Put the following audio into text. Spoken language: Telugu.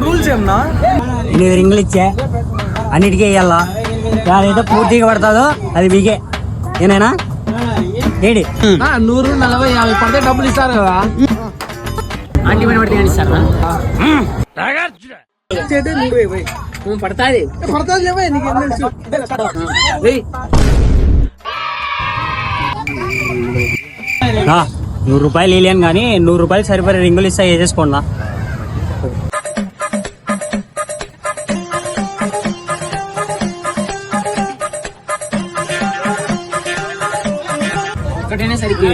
రూల్స్ ఏమన్నా 8 రింగులు ఇచ్చా అన్నిటికీ వేయాలా ఏదైతే పూర్తిగా పడుతుందో అది మీకే ఏనాయనా ఏడి 100, 40, 50 పడితే డబ్బులు ఇస్తారు కదా. ఆంటీ పని పడితే కానీ ఇస్తారా పడతాది ₹100 వేయలేను కానీ ₹100 సరిపడే రింగులు ఇస్తా వేసేసుకోండి. ఒకటైనా సరిగ్గా